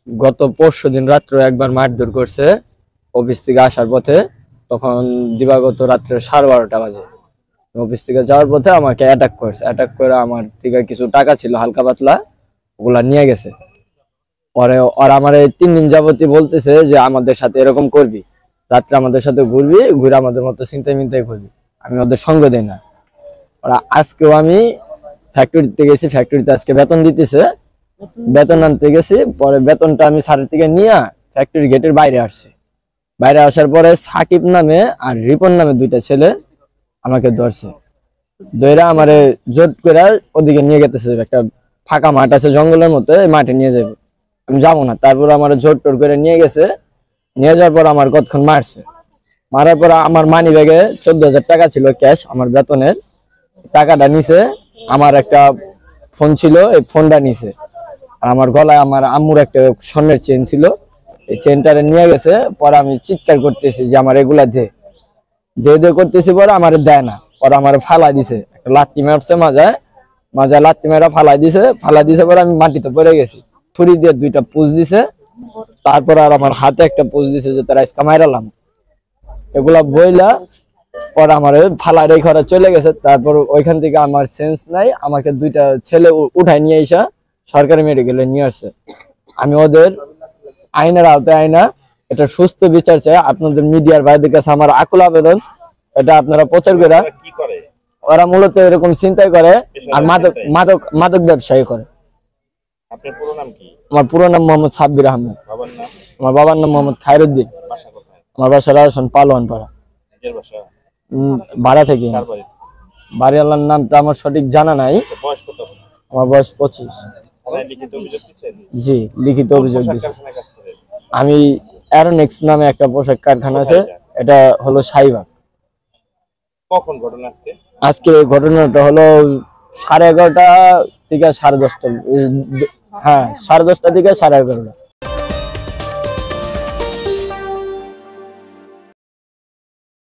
গত পরশুদিন রাত্রে একবার মারধর করছে অফিস থেকে আসার পথে। তখন দিবাগত রাত্রে 12:30 বাজে। অফিস থেকে যাওয়ার পথে আমাকে অ্যাটাক করছে। অ্যাটাক করে আমার থেকে কিছু টাকা ছিল হালকা পাতলা, ওগুলা নিয়ে গেছে। পরে ওরা আমার 3 দিন যাবতই বলতেছে যে আমাদের সাথে এরকম করবি, রাত্রে আমাদের সাথে ঘুরবি, ঘুরে আমাদের মতো চিন্তায় মিন্তায় করবি। আমি ওদের সঙ্গ দেই না। ওরা আজকেও আমি ফ্যাক্টরিতে গেছি, ফ্যাক্টরিতে আজকে বেতন দিতেছে, বেতন আনতে গেছি। পরে বেতনটা আমি স্যারের থেকে নিয়ে ফ্যাক্টরি গেটের বাইরে আসছি। বাইরে আসার পরে সাকিব নামে আর রিপন নামে 2টা ছেলে আমাকে ধরছে। ধরে আমারে জোট করে ওদিকে নিয়ে গেতেছে, একটা ফাঁকা মাঠ আছে জঙ্গলের মতো, এই মাঠে নিয়ে যাবে। আমি যাবো না। তারপর আমার জোট টোট করে নিয়ে গেছে। নিয়ে যাওয়ার পর আমার কতক্ষণ মারছে। মারার পর আমার মানি ব্যাগে 14,000 টাকা ছিল ক্যাশ, আমার বেতনের টাকাটা নিছে। আমার একটা ফোন ছিল, এই ফোনটা নিছে। আর আমার গলায় আমার আম্মুর একটা স্বর্ণের চেন ছিল, এই চেনটারে নিয়ে গেছে। পরে আমি চিৎকার করতেছি যে আমার এগুলা দে দে করতেছি। পরে আমার দেয় না, পরে আমার ফালাই দিছে, একটা লাত্তি মারছে মাজায়, মাজায় লাত্তি মেরা ফালাই দিছে। পরে আমি মাটিতে পড়ে গেছি। ছুরি দিয়ে 2টা পুষ দিছে। তারপর আর আমার হাতে একটা পুষ দিছে যে তারা ইসকা মাইরালাম। এগুলা বইলা পরে আমার ফালা রেখে ওরা চলে গেছে। তারপর ওইখান থেকে আমার সেন্স নাই, আমাকে 2টা ছেলে উঠায় নিয়ে এসে সরকারি মেডিকেলে নিয়ে আসছে। আমি ওদের আইনের আওতায় আইনা এটা সুস্থ বিচার চাই। আপনাদের মিডিয়ার ভাইদের কাছে আমার আকুল আবেদন, এটা আপনারা প্রচার করে। ওরা মূলত এরকম চিন্তাই করে আর মাদক মাদক মাদক ব্যবসায়ী করে। আপনার পুরো নাম কি? আমার পুরো নাম মোহাম্মদ সাব্বির আহমেদ। বাবার নাম? আমার বাবার নাম মোহাম্মদ খায়রুদ্দিন। বাসা কোথায়? আমার বাসা রাজশাহী পালোয়ান পাড়া। নিজের বাসা? ভাড়া থেকে। কার বাড়ি? বাড়িওয়ালার নামটা আমার সঠিক জানা নাই। বয়স কত? আমার বয়স 25। থানায় লিখিত অভিযোগ দিয়েছেন? জি, লিখিত অভিযোগ দিয়েছি। কারখানায় কাজ করেন? আমি অ্যারোনেক্স নামে একটা পোশাক কারখানা আছে, এটা হলো শাহীবাগ। কখন ঘটনা আজকে? আজকে ঘটনাটা হলো 11:30 থেকে 10:30। হ্যাঁ, 10:30 থেকে 11:30।